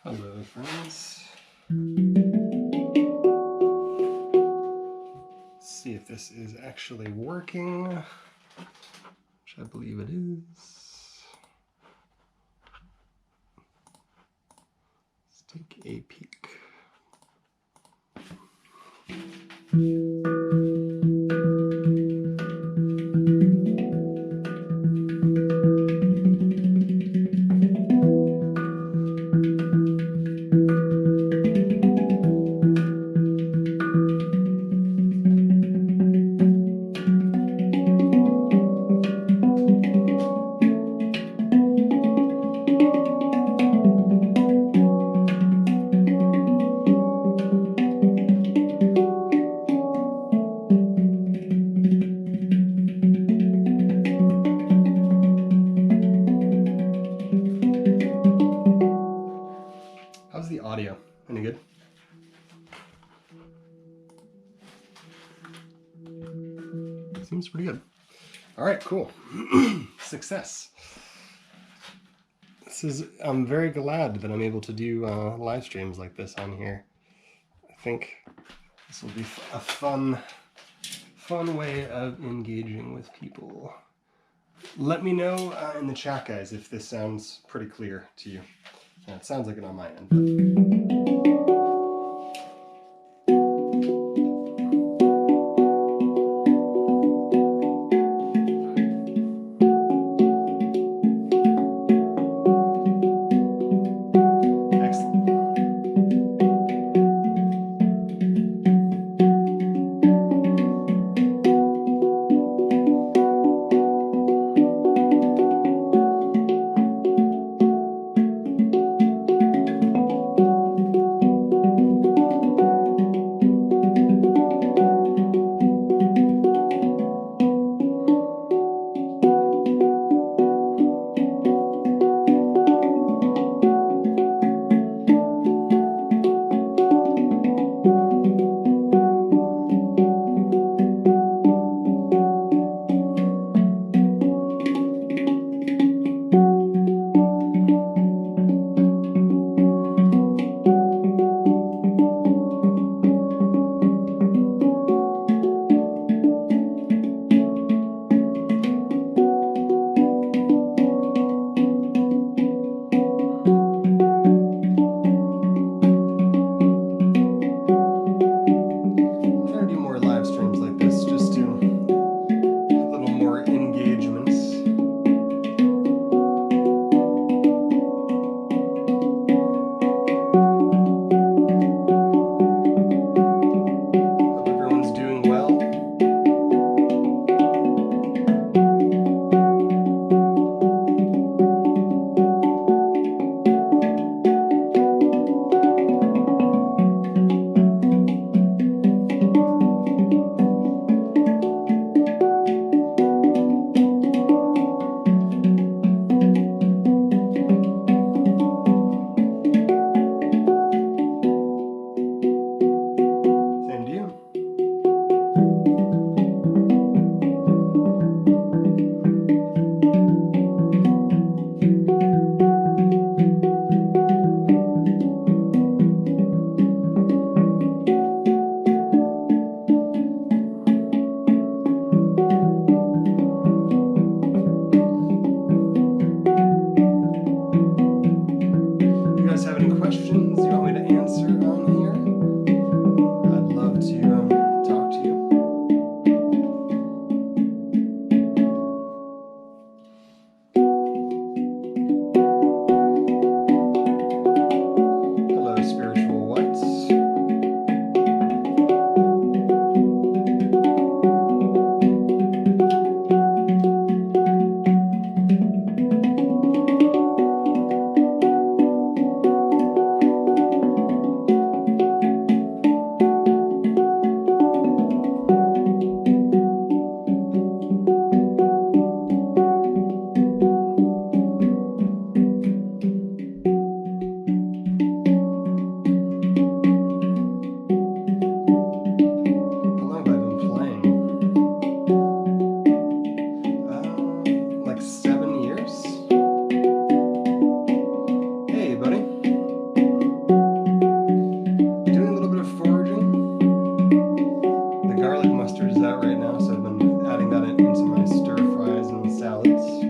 Hello, friends. Let's see if this is actually working, which I believe it is. Let's take a peek. How's the audio? Any good? Seems pretty good. All right, cool. Success. I'm very glad that I'm able to do live streams like this on here. I think this will be a fun way of engaging with people. Let me know in the chat, guys, if this sounds pretty clear to you. It sounds like it on my end. balance.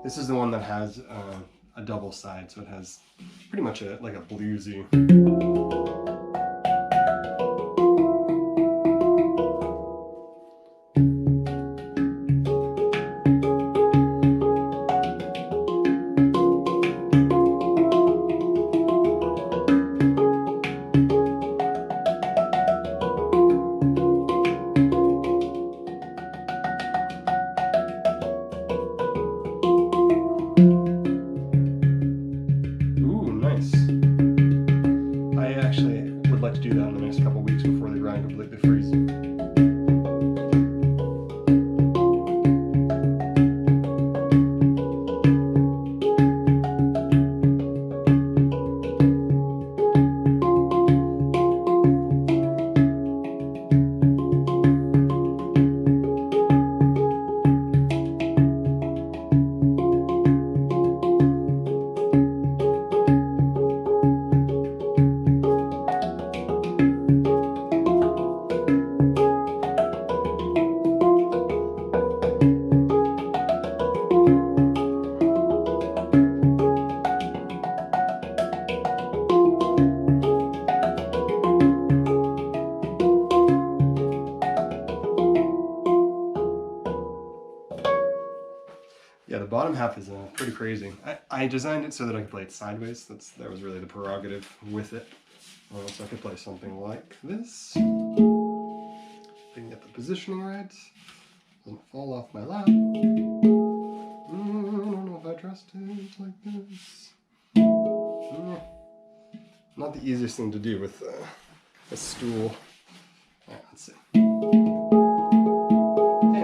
This is the one that has a double side, so it has pretty much like a bluesy. Yeah, the bottom half is pretty crazy. I designed it so that I could play it sideways. That was really the prerogative with it. So I could play something like this. If I can get the positioning right. Doesn't fall off my lap. I don't know if I dressed it like this. Not the easiest thing to do with a stool. Alright, let's see. Hey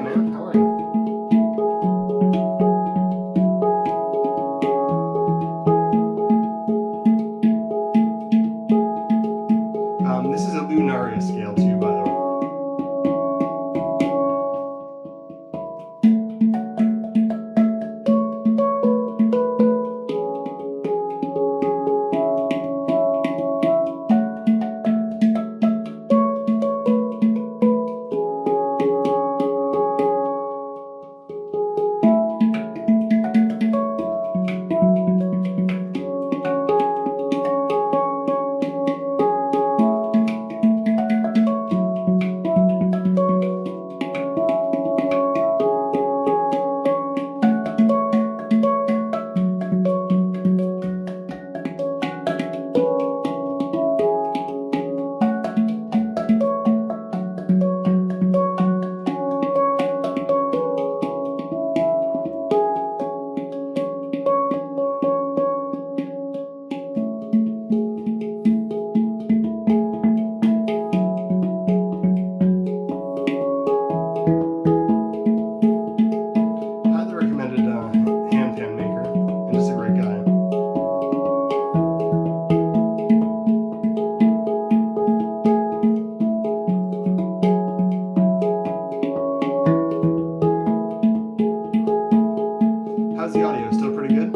man, how are you? This is a Lunaria scale too, by the way. Handpan maker, and just a great guy. How's the audio? Still pretty good?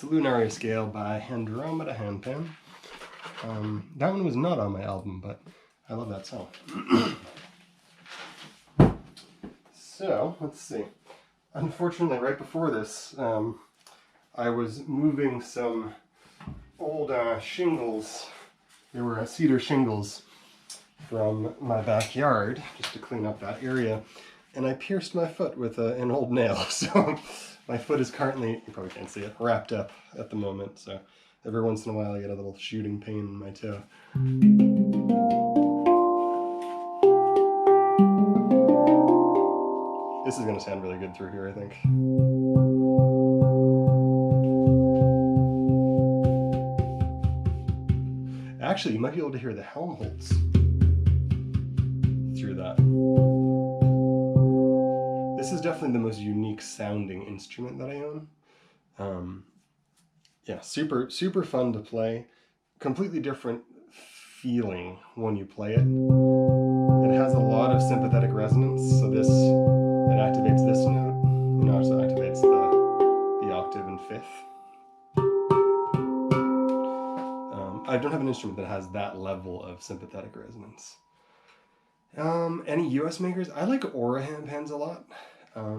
a Lunaria scale by Andromeda Handpan. That one was not on my album, but I love that song. So, let's see. Unfortunately, right before this, I was moving some old shingles. There were cedar shingles from my backyard, just to clean up that area, and I pierced my foot with an old nail. So my foot is currently, you probably can't see it, wrapped up at the moment. So every once in a while I get a little shooting pain in my toe. This is going to sound really good through here, I think. Actually, you might be able to hear the Helmholtz through that. This is definitely the most unique sounding instrument that I own. Yeah, super fun to play. Completely different feeling when you play it. It has a lot of sympathetic resonance, so it activates this note, and also activates the octave and fifth. I don't have an instrument that has that level of sympathetic resonance. Any US makers? I like Aura handpans a lot. I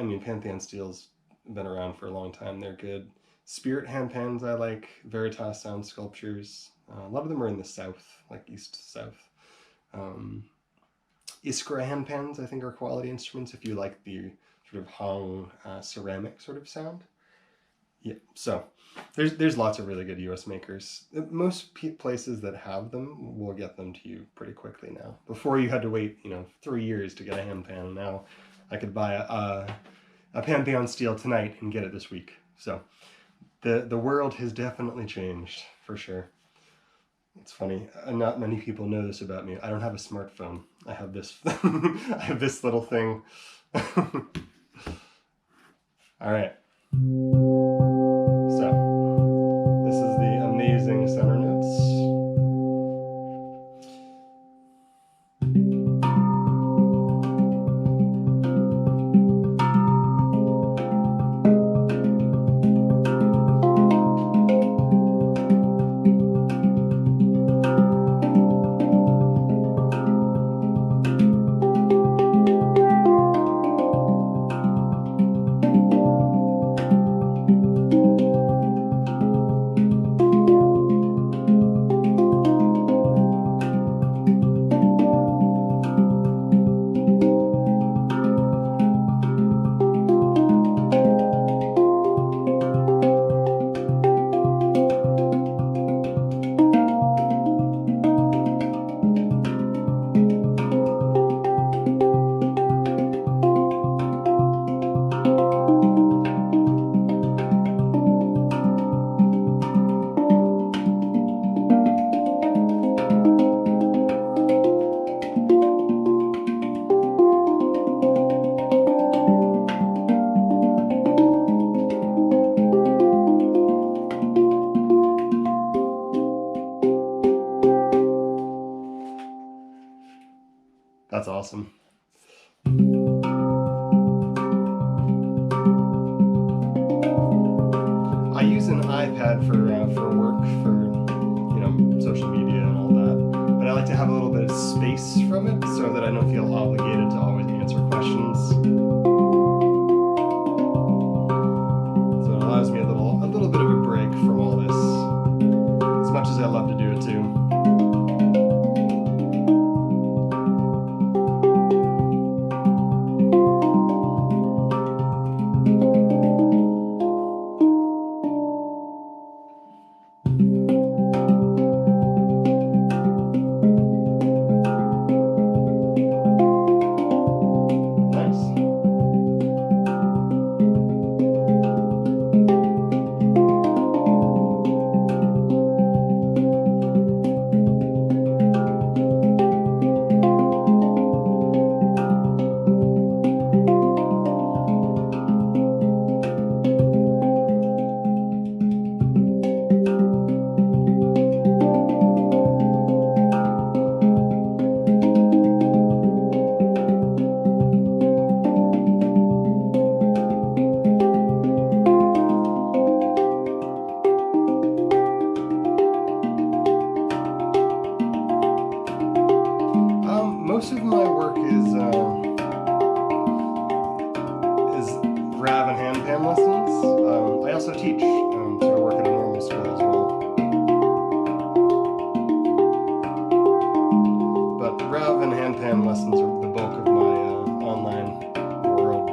mean, Pantheon Steel's been around for a long time. They're good. Spirit handpans I like. Veritas Sound Sculptures. A lot of them are in the south, like east-south. Iskra handpans I think are quality instruments if you like the sort of hung ceramic sort of sound. Yeah, so there's lots of really good US makers. Most places that have them will get them to you pretty quickly now. Before you had to wait, 3 years to get a handpan. Now I could buy a Pantheon Steel tonight and get it this week. So the world has definitely changed, for sure. It's funny, not many people know this about me. I don't have a smartphone. I have this I have this little thing. All right. So, this is the amazing center notes. That's awesome. I use an iPad for work, for social media and all that. But I like to have a little bit of space from it so that I don't feel obligated to always answer questions. So it allows me a little bit of a break from all this, as much as I love to do it too. most of my work is Rav and Handpan lessons. I also teach, so I work at a normal school as well. But Rav and Handpan lessons are the bulk of my online world.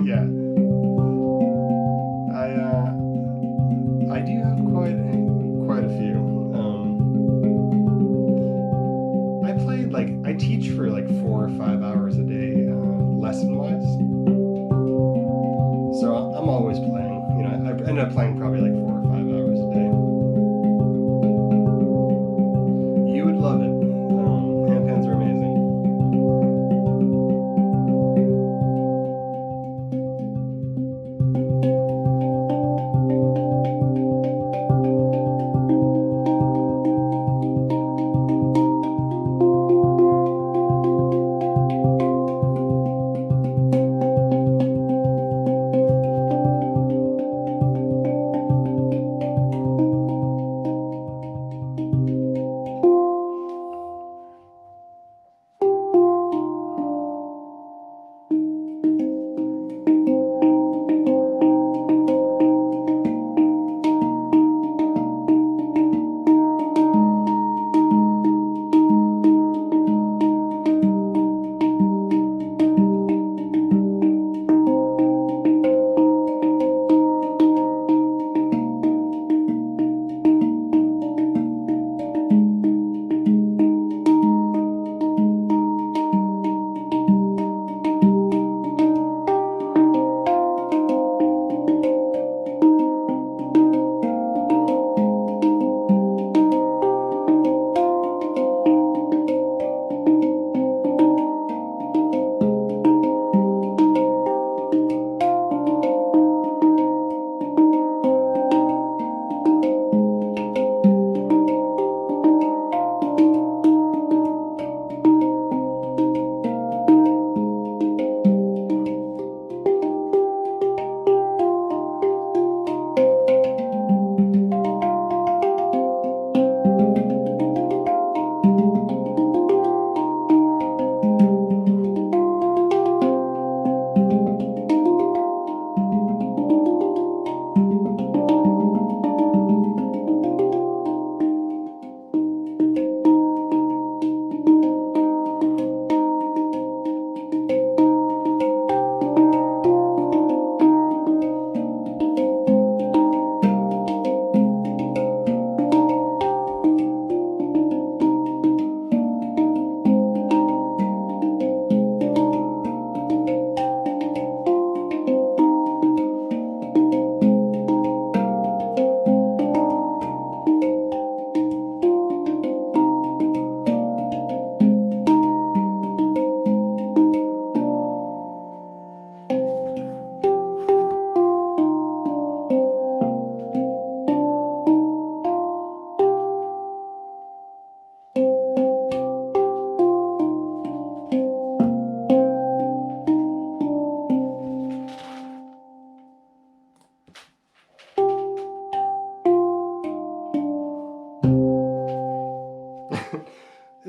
Yeah. I do have quite a few. I teach for like 4 or 5 hours a day, lesson wise. So I'm always playing. I end up playing probably like 4 or 5 hours a day. You would love it. Handpans are amazing.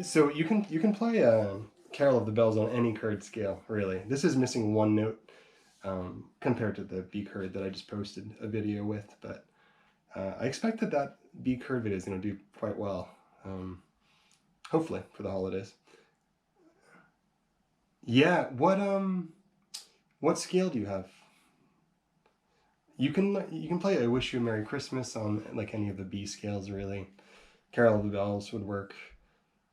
So you can play Carol of the Bells on any chord scale, really. This is missing one note compared to the B chord that I just posted a video with, but I expect that B chord video is going to do quite well, hopefully, for the holidays. Yeah, what scale do you have? You can play I Wish You a Merry Christmas on like any of the B scales, really. Carol of the Bells would work.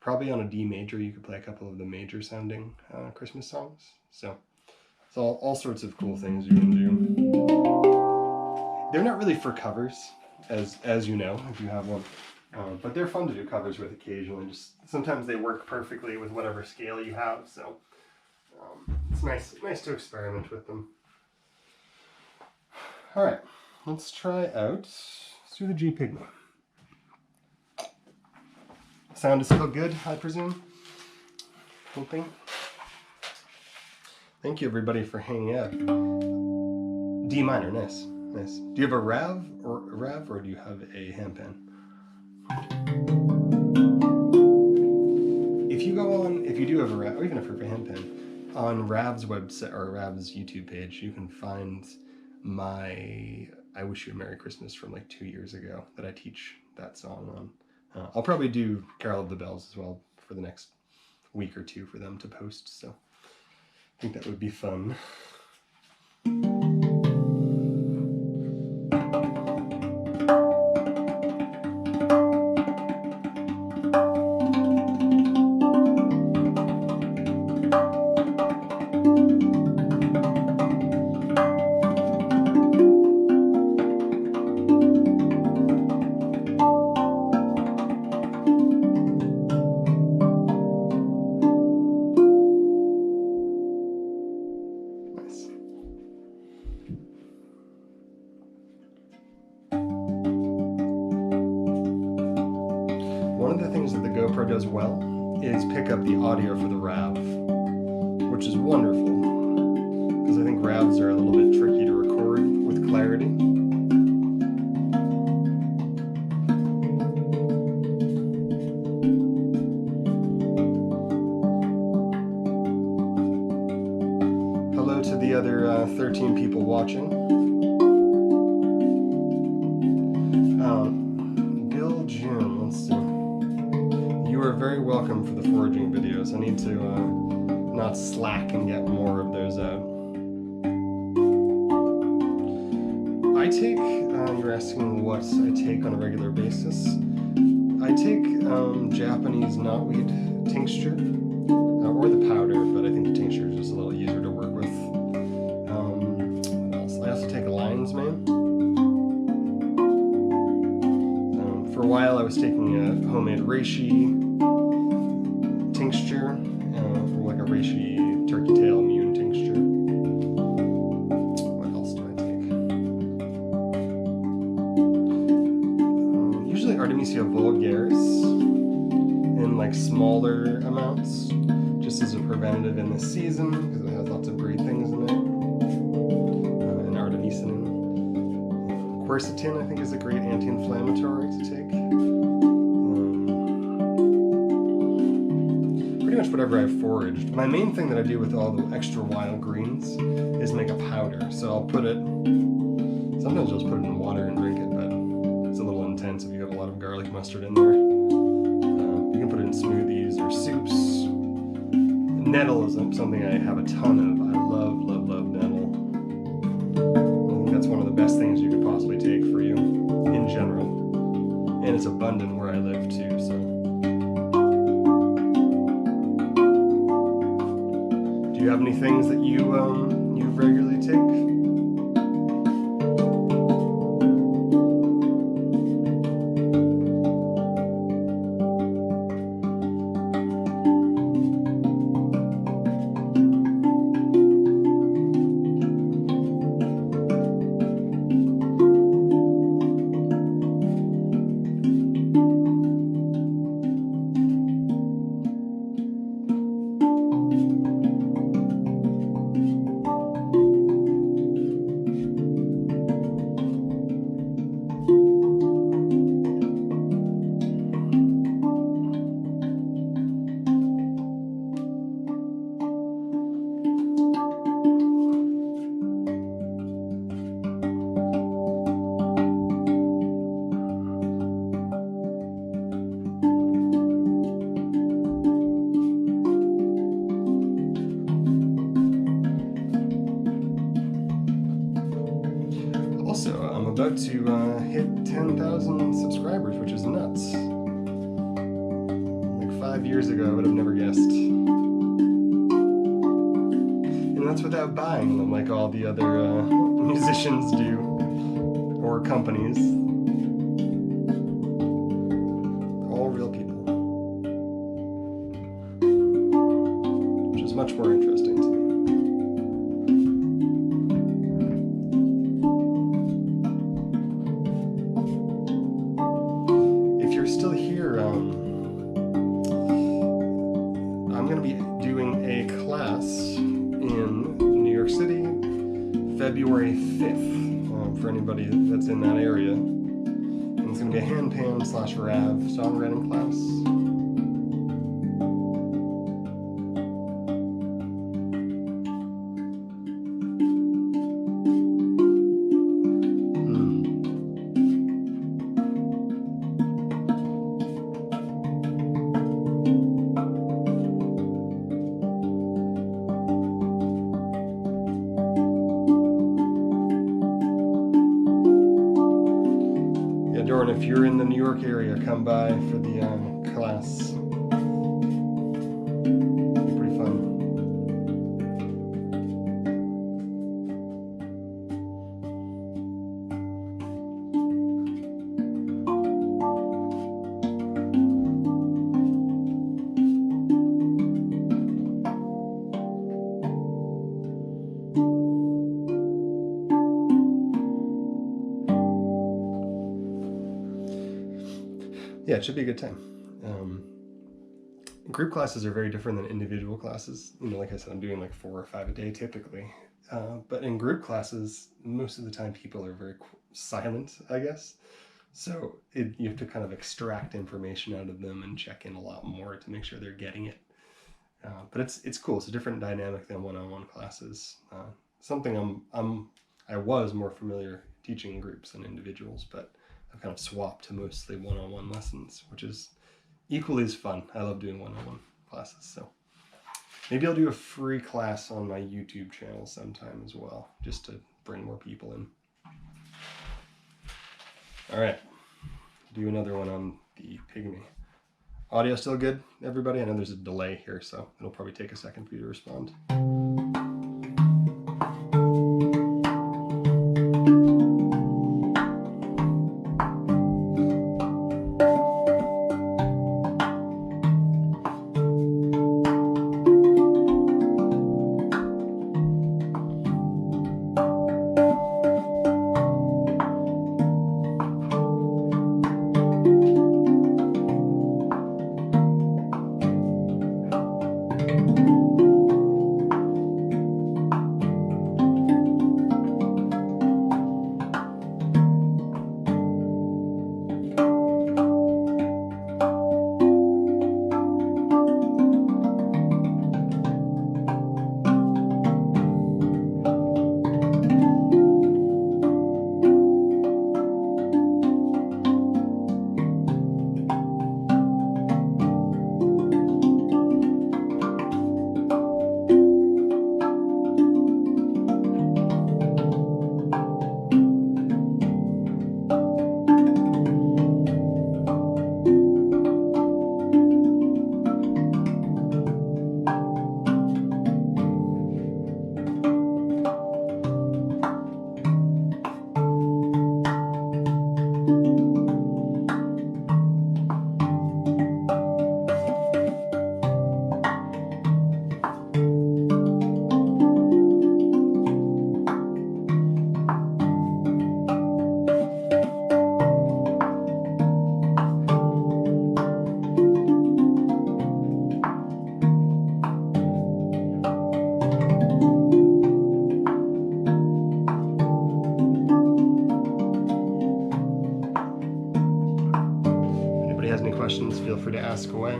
Probably on a D major, you could play a couple of the major sounding Christmas songs. So it's all sorts of cool things you can do. They're not really for covers, as you know, if you have one. But they're fun to do covers with occasionally. Just sometimes they work perfectly with whatever scale you have. So it's nice to experiment with them. All right, let's try out. Let's do the G Pygmy. Sound is still good, I presume. Hoping. Thank you, everybody, for hanging out. D minor, nice. Do you have a Rav or do you have a Handpan? If you do have a Rav, or even if you have a Handpan, on Rav's website or Rav's YouTube page, you can find my I Wish You a Merry Christmas from like 2 years ago that I teach that song on. I'll probably do Carol of the Bells as well for the next week or two for them to post, so I think that would be fun. GoPro does well is pick up the audio for the Rav, which is wonderful, because I think Ravs are a little bit tricky to record with clarity. Hello to the other 13 people watching. Bill June, let's see. You are very welcome for the foraging videos. I need to not slack and get more of those out. I take, you're asking what I take on a regular basis. I take Japanese knotweed tincture, or the powder, but I think the tincture is just a little easier to work with. What else? I also take lion's mane. For a while I was taking a homemade reishi tincture, like a reishi turkey tail immune tincture. What else do I take? Usually Artemisia vulgaris in like smaller amounts, just as a preventative in this season, because it has lots of great things in it. And artemisinin. Quercetin, I think, is a great anti-inflammatory to take. Pretty much whatever I've foraged. My main thing that I do with all the extra wild greens is make a powder. So I'll put it, sometimes I'll just put it in water and drink it, but it's a little intense if you have a lot of garlic mustard in there. You can put it in smoothies or soups. Nettle is something I have a ton of. I love nettle. I think that's one of the best things you could possibly take for you in general. And it's abundant where I live too, so. Do you have any things that you regularly take? about to hit 10,000 subscribers, which is nuts. Like 5 years ago, I would have never guessed. And that's without buying them like all the other musicians do, or companies. All real people. Which is much more interesting to me. February 5th, for anybody that's in that area. And it's going to be a Handpan/Rav songwriting class. If you're in the New York area, come by for the class. It'll be pretty fun. Yeah, it should be a good time. Group classes are very different than individual classes. You know, like I said, I'm doing like 4 or 5 a day typically. But in group classes, most of the time people are very silent, I guess. So you have to kind of extract information out of them and check in a lot more to make sure they're getting it. But it's cool. It's a different dynamic than one-on-one classes. Something I was more familiar teaching groups than individuals, but I've kind of swapped to mostly one-on-one lessons, which is equally as fun. I love doing one-on-one classes, so maybe I'll do a free class on my YouTube channel sometime as well, just to bring more people in. All right, do another one on the pygmy. Audio still good, everybody? I know there's a delay here, so it'll probably take a second for you to respond. questions, feel free to ask away.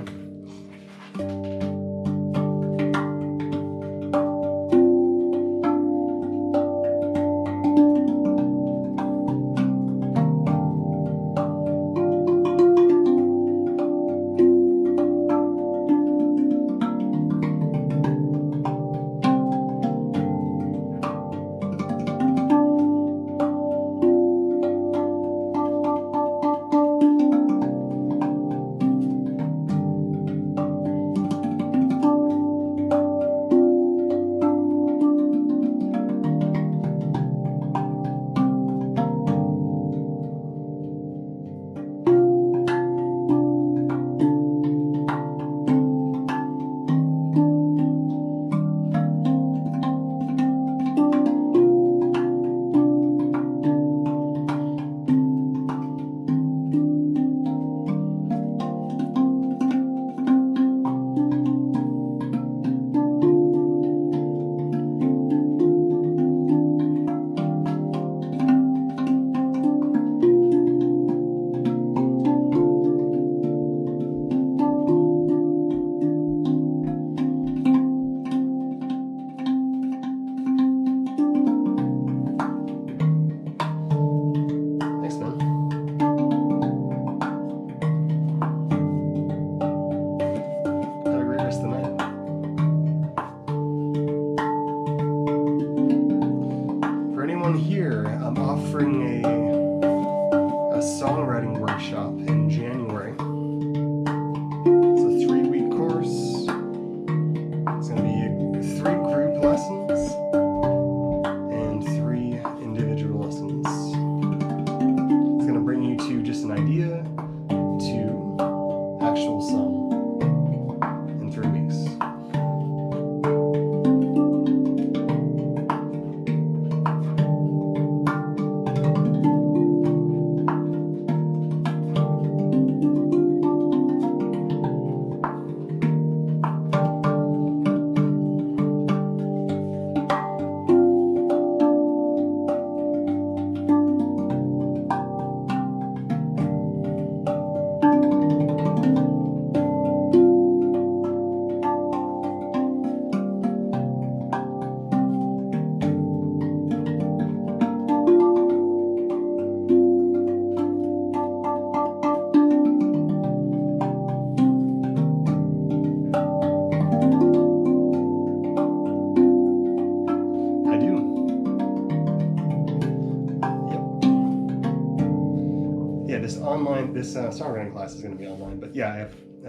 this songwriting class is going to be online, but yeah, I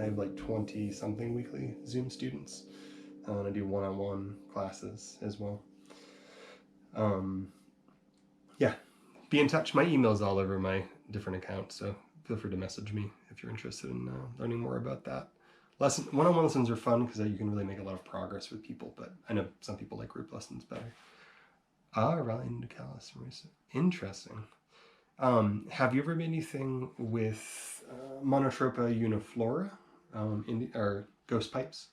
have like 20 something weekly Zoom students, and I do one-on-one classes as well. Yeah, be in touch. My email's all over my different accounts, so feel free to message me if you're interested in learning more about that. One-on-one lessons are fun because you can really make a lot of progress with people, but I know some people like group lessons better. Rally Nucalis. Interesting. Have you ever made anything with Monotropa uniflora or ghost pipes?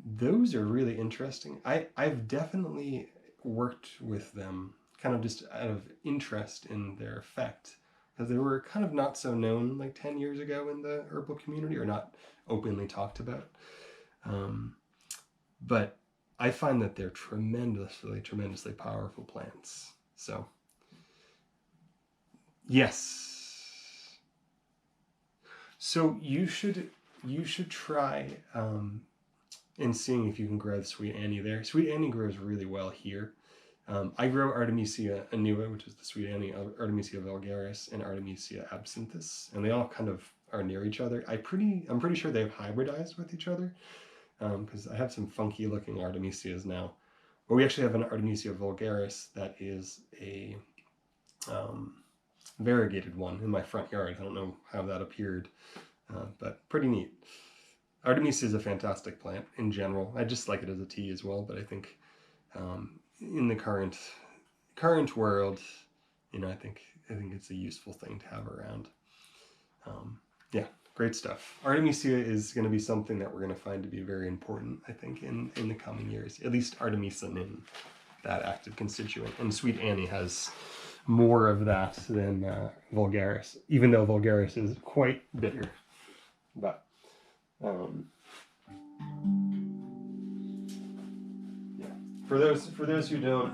Those are really interesting. I've definitely worked with them kind of just out of interest in their effect, because they were kind of not so known like 10 years ago in the herbal community, or not openly talked about. But I find that they're tremendously powerful plants. So, yes. So you should try and seeing if you can grow the Sweet Annie there. Sweet Annie grows really well here. I grow Artemisia annua, which is the Sweet Annie, Artemisia vulgaris, and Artemisia absinthius, and they all kind of are near each other. I'm pretty sure they've hybridized with each other, because I have some funky looking Artemisias now. But we actually have an Artemisia vulgaris that is a variegated one in my front yard. I don't know how that appeared, but pretty neat. Artemisia is a fantastic plant in general. I just like it as a tea as well, but I think in the current world, I think it's a useful thing to have around. Yeah, great stuff. Artemisia is going to be something that we're going to find to be very important, I think, in the coming years. At least artemisin, that active constituent. And Sweet Annie has more of that than vulgaris, even though vulgaris is quite bitter. But yeah, for those who don't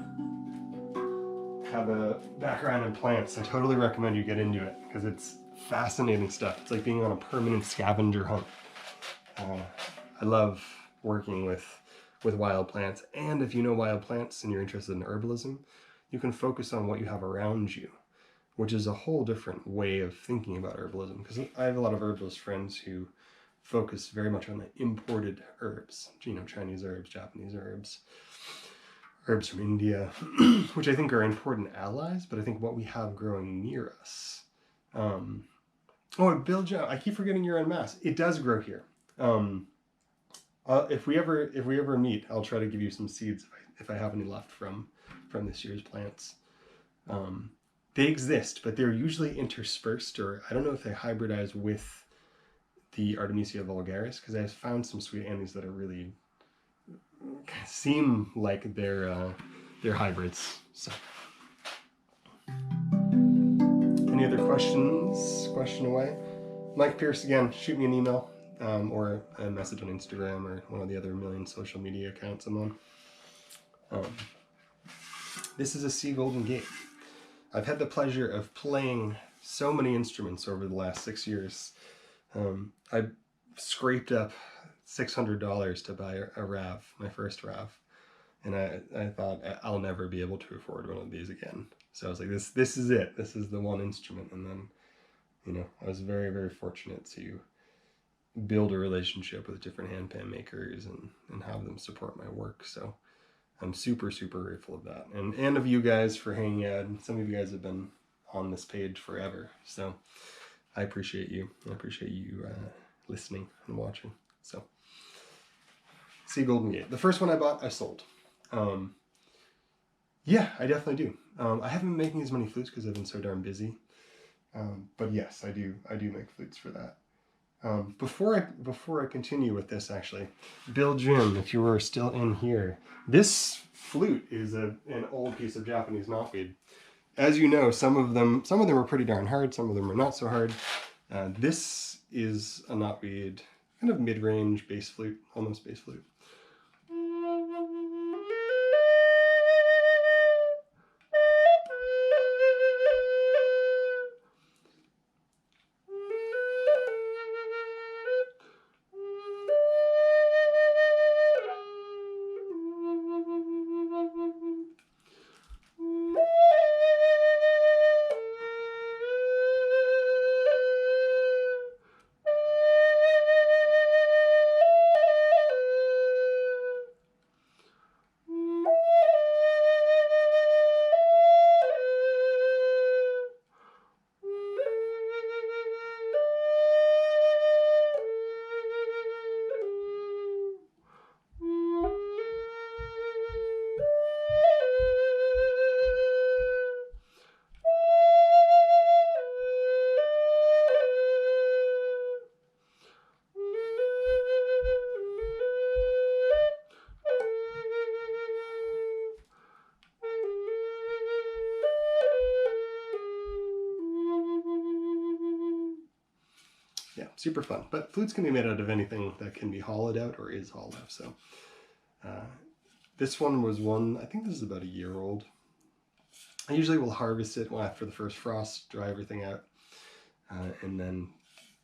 have a background in plants, I totally recommend you get into it, because it's fascinating stuff. It's like being on a permanent scavenger hunt. I love working with wild plants, and if you know wild plants and you're interested in herbalism, you can focus on what you have around you, which is a whole different way of thinking about herbalism, because I have a lot of herbalist friends who focus very much on the imported herbs, Chinese herbs, Japanese herbs, herbs from India, which I think are important allies, but I think what we have growing near us. Bill Joe, I keep forgetting you're en masse. It does grow here. If we ever meet, I'll try to give you some seeds if I have any left from this year's plants. They exist, but they're usually interspersed, or I don't know if they hybridize with the Artemisia vulgaris, because I've found some Sweet Annies that are really seem like they're hybrids. So, any other questions? Question away. Mike Pierce, again, shoot me an email or a message on Instagram or one of the other million social media accounts I'm on. This is a C Golden Gate. I've had the pleasure of playing so many instruments over the last 6 years. I scraped up $600 to buy a Rav, my first Rav, and I thought I'll never be able to afford one of these again. So I was like, this is it. This is the one instrument. And then, I was very, very fortunate to build a relationship with different handpan makers and have them support my work. So I'm super, super grateful of that. And of you guys for hanging out. And some of you guys have been on this page forever. So I appreciate you. I appreciate you listening and watching. So, see Golden Gate. The first one I bought, I sold. Yeah, I definitely do. I haven't been making as many flutes because I've been so darn busy. But yes, I do make flutes for that. Before I continue with this, actually, Bill Jim, if you were still in here, this flute is an old piece of Japanese knotweed. As you know, some of them are pretty darn hard, some of them are not so hard. This is a knotweed, kind of mid-range bass flute, almost bass flute. yeah, super fun. But flutes can be made out of anything that can be hollowed out or is hollow. So this one was I think this is about a year old. I usually will harvest it after the first frost, dry everything out, and then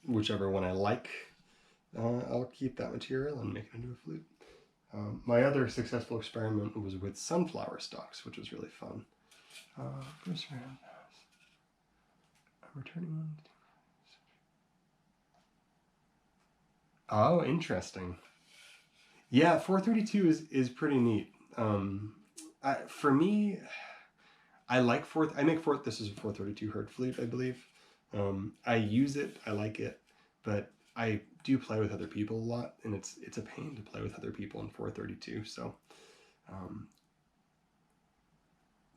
whichever one I like, I'll keep that material and make it into a flute. My other successful experiment was with sunflower stalks, which was really fun. Returning one. Oh, interesting. Yeah, 432 is pretty neat. For me, I like I make this is a 432 Hz flute, I believe. I use it, I like it, but I do play with other people a lot, and it's a pain to play with other people in 432. So,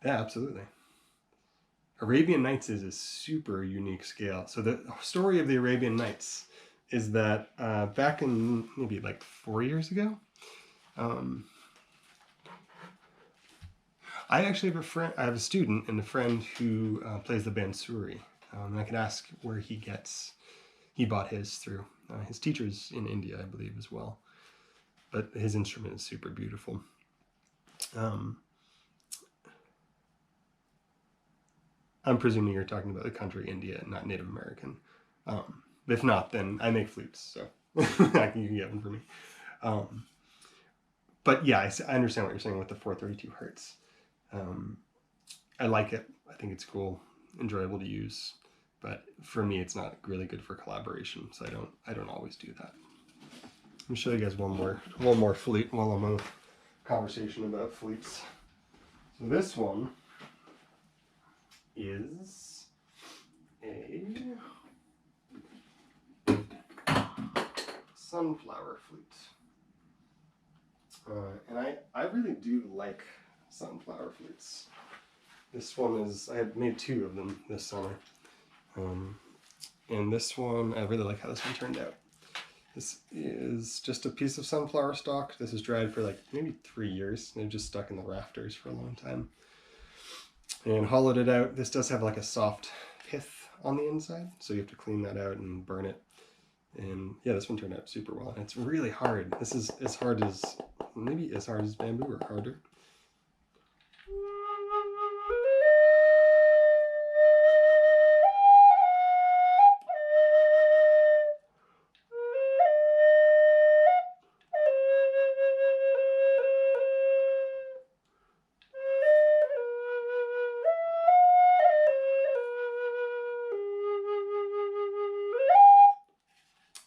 yeah, absolutely. Arabian Nights is a super unique scale. So the story of the Arabian Nights is that back in maybe like 4 years ago, I actually have a friend. I have a student and a friend who plays the bansuri. And I could ask where he bought his through. His teacher's in India, I believe, as well. But his instrument is super beautiful. I'm presuming you're talking about the country India, not Native American. If not, then I make flutes, so you can get one for me. But yeah, I understand what you're saying with the 432 Hz. I like it. I think it's cool, enjoyable to use. But for me, it's not really good for collaboration, so I don't always do that. Let me show you guys one more flute while I'm on a conversation about flutes. So this one is a sunflower flute. And I really do like sunflower flutes. This one I had made 2 of them this summer. And this one, I really like how this one turned out. This is just a piece of sunflower stalk. This is dried for like maybe 3 years. They've just stuck in the rafters for a long time. And hollowed it out. This does have like a soft pith on the inside, so you have to clean that out and burn it. And yeah, this one turned out super well. And it's really hard. This is maybe as hard as bamboo or harder.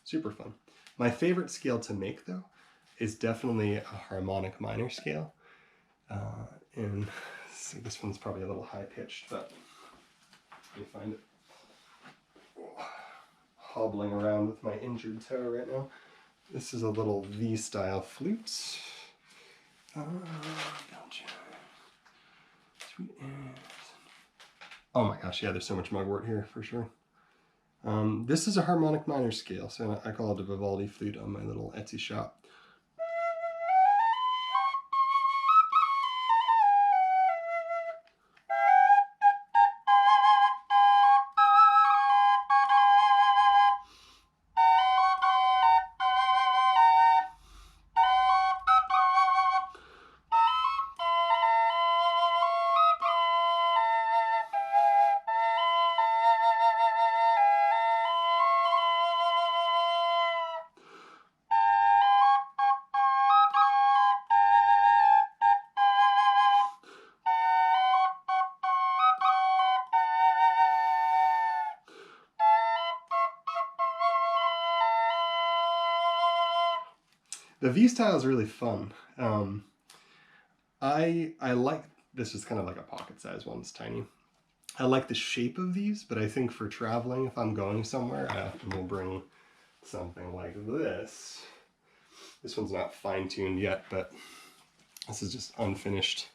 Super fun. My favorite scale to make, though, is definitely a harmonic minor scale. And see, this one's probably a little high-pitched, but let me find it. Hobbling around with my injured toe right now. This is a little V-style flute. Oh my gosh, yeah, there's so much mugwort here for sure. This is a harmonic minor scale, so I call it a Vivaldi flute on my little Etsy shop. The V style is really fun. I like, this is kind of like a pocket size one, it's tiny. I like the shape of these, but I think for traveling, if I'm going somewhere, I often will bring something like this. This one's not fine-tuned yet, but this is just unfinished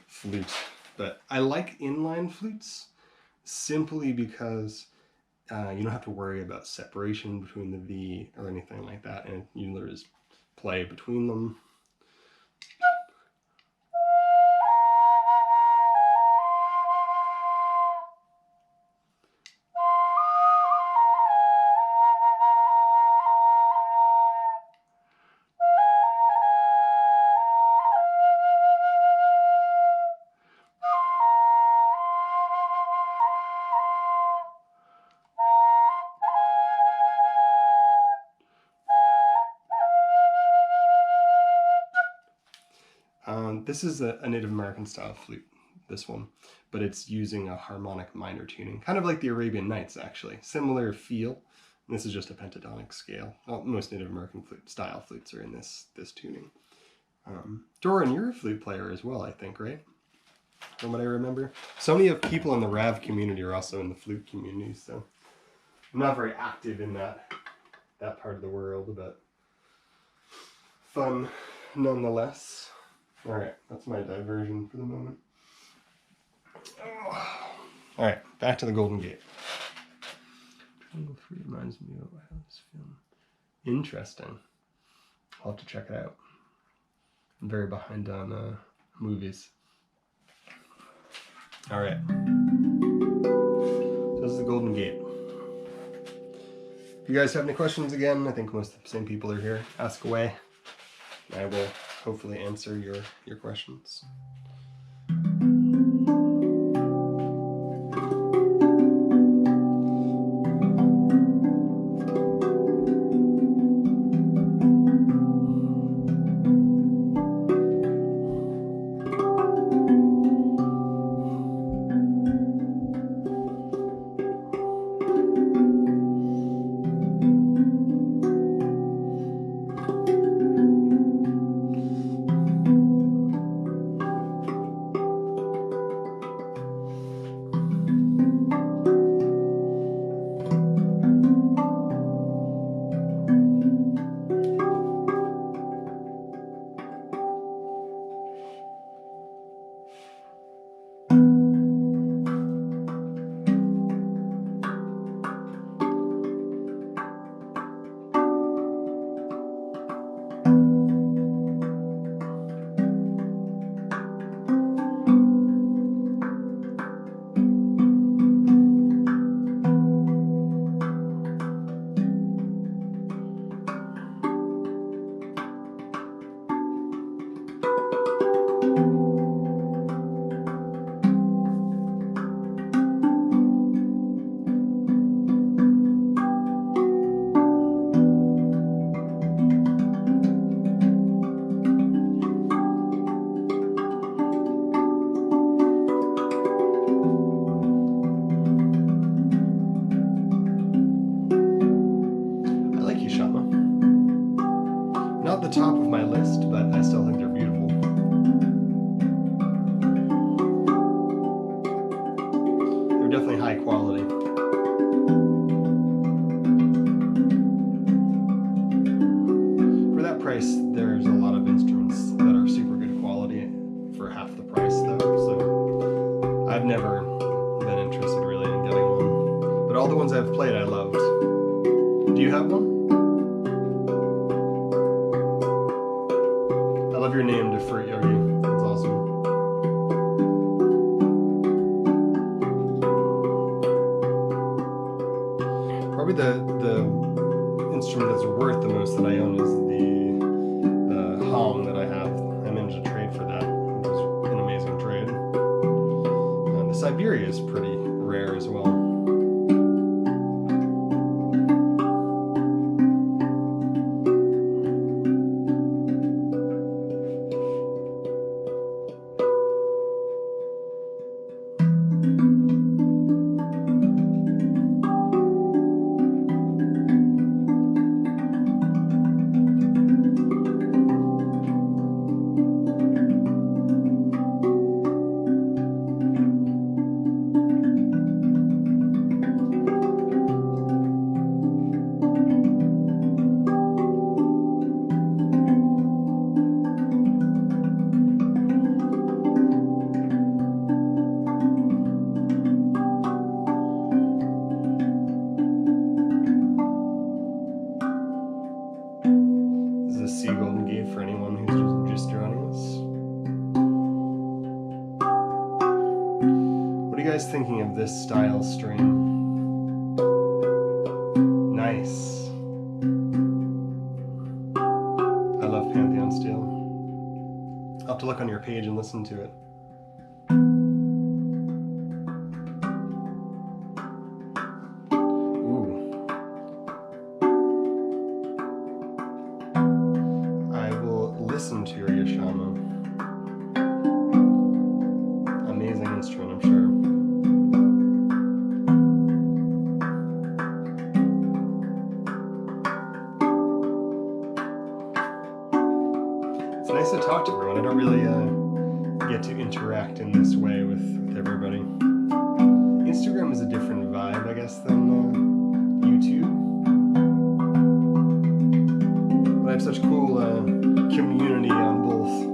flute. But I like inline flutes simply because you don't have to worry about separation between the V or anything like that, and you literally just play between them. This is a Native American style flute, this one, but it's using a harmonic minor tuning, kind of like the Arabian Nights, actually. Similar feel. This is just a pentatonic scale. Well, most Native American style flutes are in this tuning. Doran, you're a flute player as well, I think, right? From what I remember. So many of people in the Rav community are also in the flute community, so I'm not very active in that part of the world, but fun nonetheless. All right, that's my diversion for the moment. All right, back to the Golden Gate. Triangle 3 reminds me of this film. Interesting. I'll have to check it out. I'm very behind on movies. All right. So this is the Golden Gate. If you guys have any questions, again, I think most of the same people are here. Ask away. I will hopefully answer your questions. Top of my list, but I still think they're beautiful. They're definitely high quality. For that price, there's a lot of instruments that are super good quality for half the price though, so I've never been interested really in getting one. But all the ones I've played I loved. Do you have one? I love your name, Fruit Yogi. That's awesome. Probably the instrument that's worth the most that I own is the hong that I have. I managed to trade for that, which was an amazing trade. The Siberia is pretty rare as well. Thinking of this style string. Nice. I love Pantheon steel. I'll have to look on your page and listen to it. Ooh. I will listen to your Yashama. nice to talk to everyone. I don't really get to interact in this way with everybody. Instagram is a different vibe, I guess, than YouTube. But I have such cool community on both.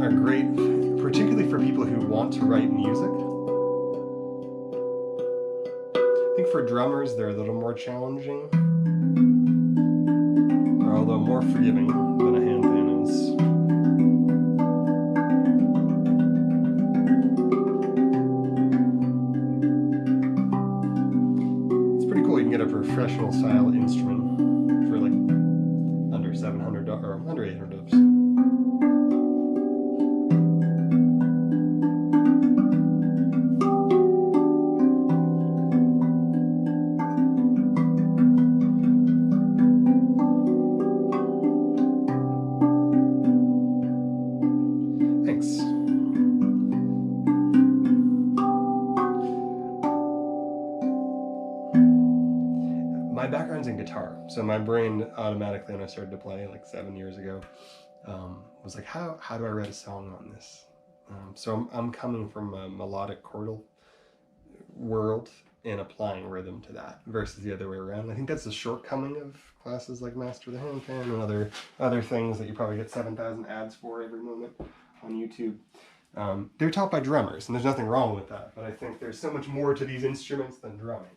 Are great, particularly for people who want to write music. I think for drummers they're a little more challenging, although more forgiving than a handpan is. It's pretty cool. You can get a professional style instrument for like under $700 or under $800. In guitar, so my brain automatically, when I started to play like 7 years ago, was like, how do I write a song on this? So I'm coming from a melodic chordal world and applying rhythm to that versus the other way around. I think that's the shortcoming of classes like Master the Handpan and other things that you probably get 7,000 ads for every moment on YouTube. They're taught by drummers, and there's nothing wrong with that, but I think there's so much more to these instruments than drumming.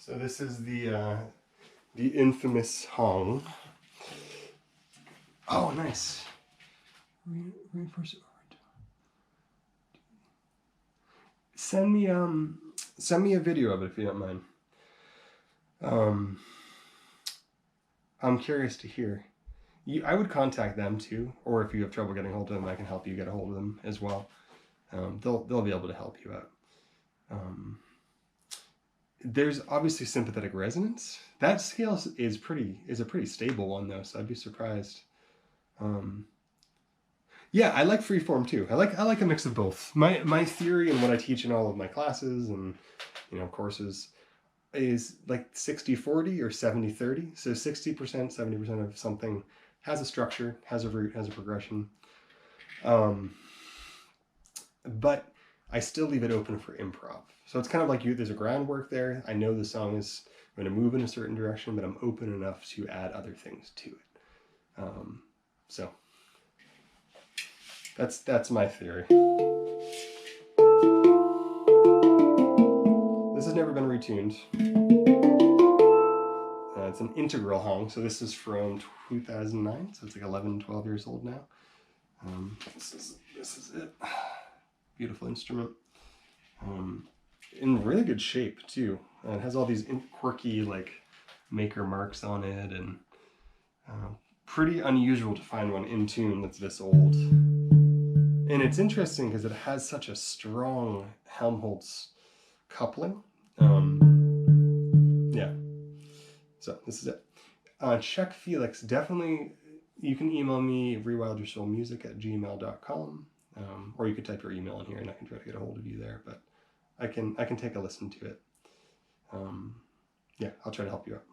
So this is the infamous Hong. Oh, nice. Send me a video of it if you don't mind. I'm curious to hear. I would contact them too, or if you have trouble getting hold of them, I can help you get a hold of them as well. They'll be able to help you out. There's obviously sympathetic resonance. That scale is a pretty stable one though, so I'd be surprised. Yeah, I like freeform too. I like a mix of both. My theory and what I teach in all of my classes and courses is like 60-40 or 70-30. So 60%, 70% of something has a structure, has a root, has a progression. But I still leave it open for improv. So it's kind of like there's a groundwork there. I know the song is going to move in a certain direction, but I'm open enough to add other things to it. So that's my theory. This has never been retuned. It's an integral Hong, so this is from 2009, so it's like 11, 12 years old now. This is it. Beautiful instrument. In really good shape too. It has all these quirky like maker marks on it, and pretty unusual to find one in tune that's this old. And it's interesting because it has such a strong Helmholtz coupling. Yeah. So this is it. Check Felix. Definitely, you can email me rewildyoursoulmusic@gmail.com. Or you could type your email in here and I can try to get a hold of you there, but I can take a listen to it. Yeah, I'll try to help you out.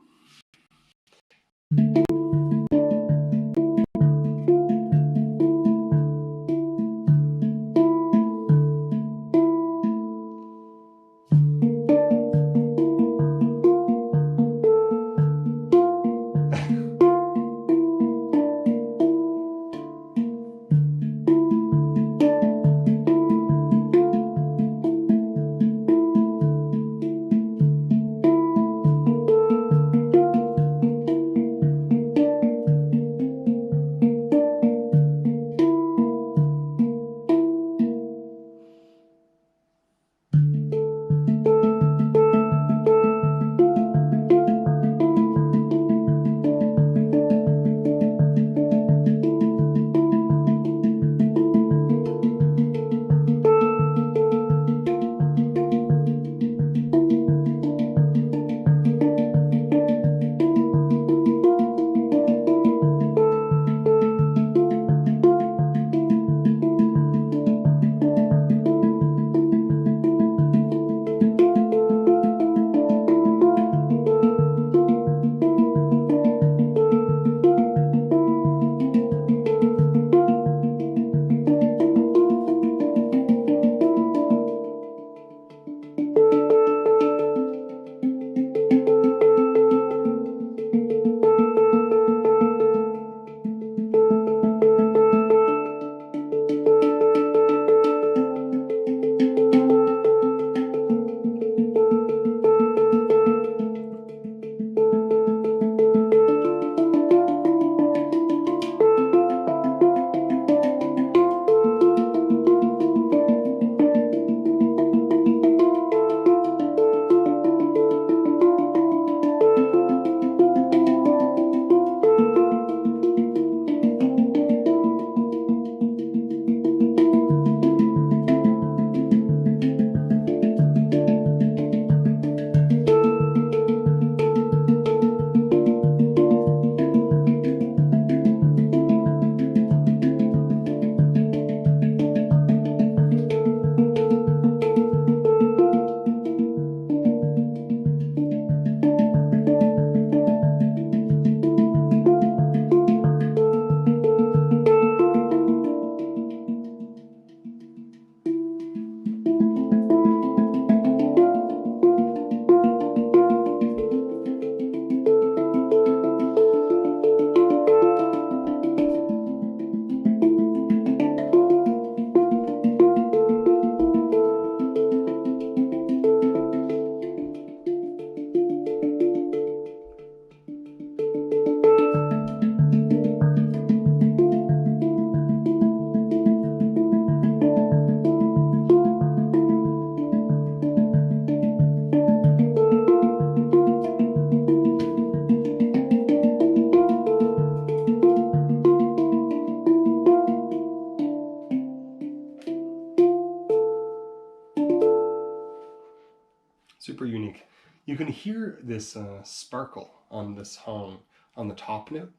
Super unique. You can hear this sparkle on this hum on the top note,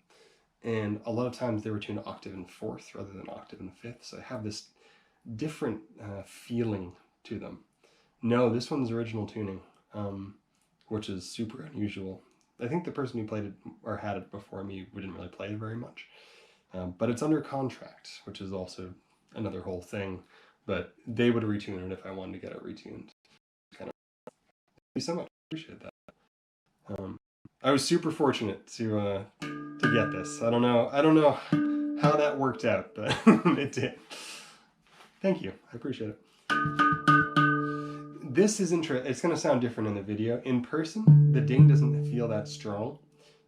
and a lot of times they were tuned to octave and fourth rather than octave and fifth, so they have this different feeling to them. No, this one's original tuning, which is super unusual. I think the person who played it or had it before me didn't really play it very much, but it's under contract, which is also another whole thing. But they would retune it if I wanted to get it retuned. Kind of. Thank you so much. Appreciate that. I was super fortunate to get this. I don't know how that worked out, but it did. Thank you. I appreciate it. This is it's going to sound different in the video. In person, the ding doesn't feel that strong,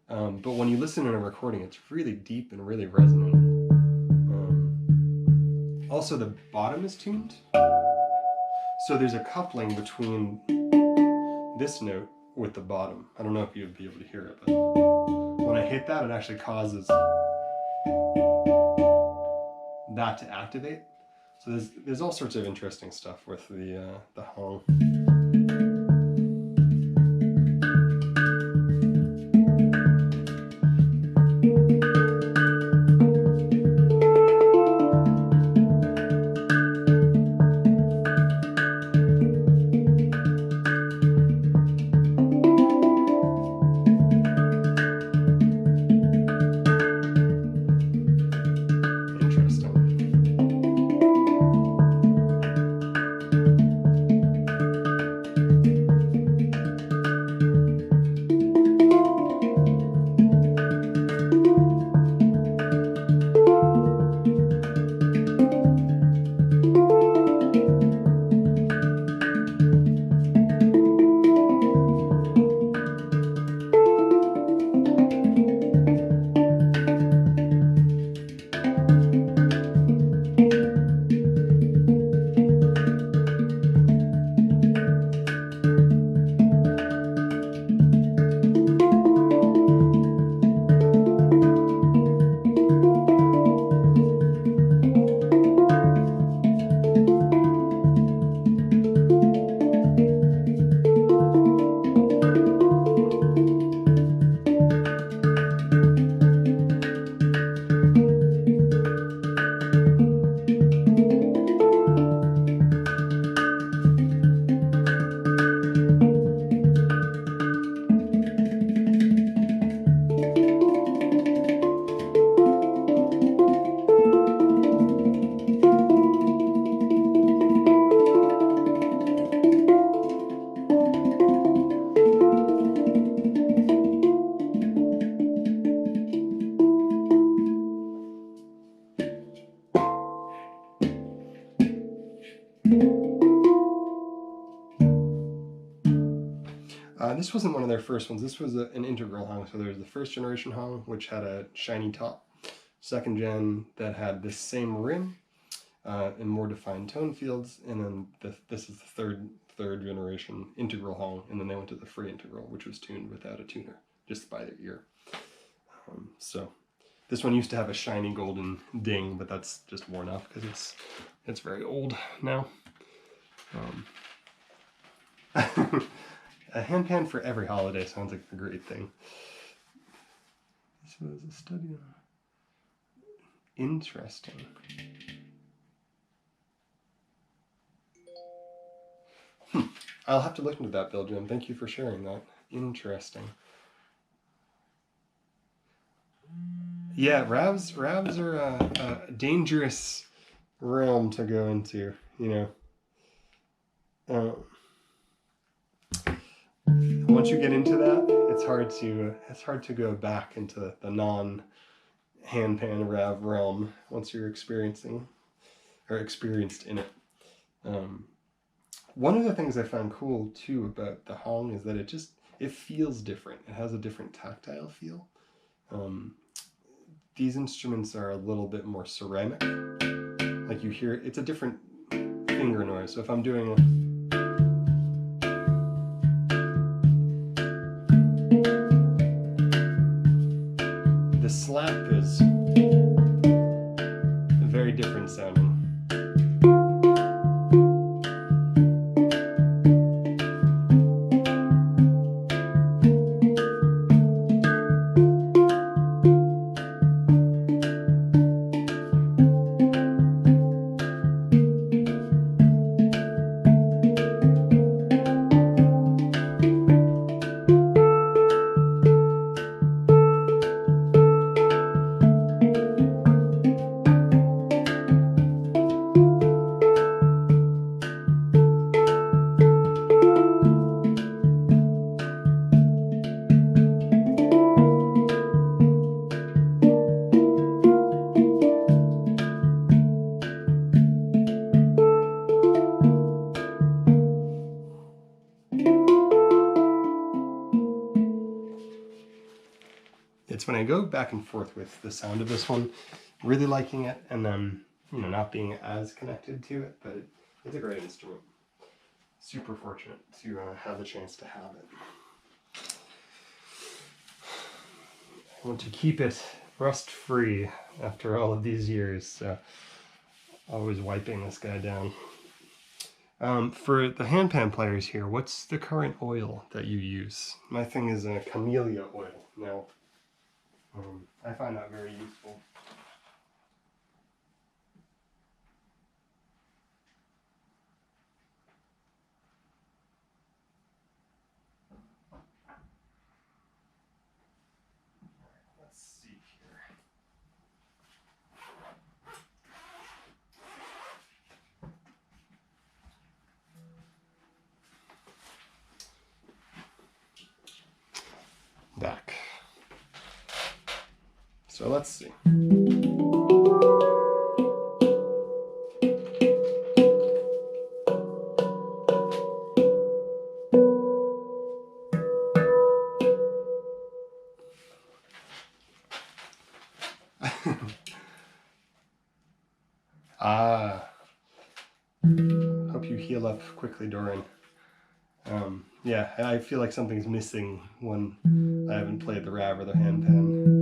but when you listen in a recording, it's really deep and really resonant. Also, the bottom is tuned, so there's a coupling between this note with the bottom. I don't know if you'd be able to hear it, but when I hit that, it actually causes that to activate. So there's all sorts of interesting stuff with the hum. this wasn't one of their first ones. This was an integral hung. So there's the first generation hung, which had a shiny top. Second gen that had this same rim and more defined tone fields. And then this is the third generation integral hung. And then they went to the free integral, which was tuned without a tuner, just by their ear. So this one used to have a shiny golden ding, but that's just worn off because it's very old now. A handpan for every holiday sounds like a great thing. This was a study on... Interesting. I'll have to look into that, Bill Jim. Thank you for sharing that. Interesting. Yeah, ravs are a dangerous realm to go into, you know. Once you get into that, it's hard to go back into the non-handpan rav realm once you're experienced in it. One of the things I found cool too about the hong is that it feels different. It has a different tactile feel. These instruments are a little bit more ceramic. Like you hear, it's a different finger noise. So if I'm doing the slap is very different sounding. It's when I go back and forth with the sound of this one, really liking it, and then, not being as connected to it, but it's a great instrument. Super fortunate to have the chance to have it. I want to keep it rust-free after all of these years, so always wiping this guy down. For the handpan players here, what's the current oil that you use? My thing is a camellia oil. Now, I find that very useful. Let's see here. Back. So let's see. Hope you heal up quickly, Doran. Yeah, I feel like something's missing when I haven't played the rav or the handpan.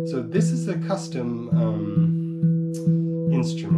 So this is a custom instrument.